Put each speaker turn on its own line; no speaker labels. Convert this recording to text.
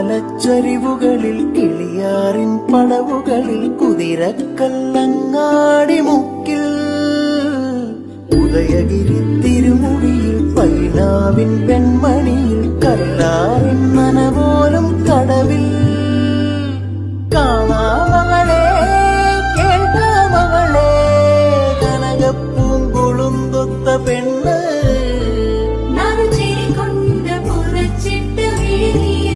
കുയിലുമലച്ചരിവുകളിൽ കിളിയാറിൻ പടവുകളിൽ കുതിരക്കല്ലങ്ങാടി മുക്കിൽ ഉദയഗിരി തിരുമുടിയിൽ പൈനാവിൻ പെൺമണിയിൽ കല്ലാറിൻ നനപോലും കടവിൽ കാണാ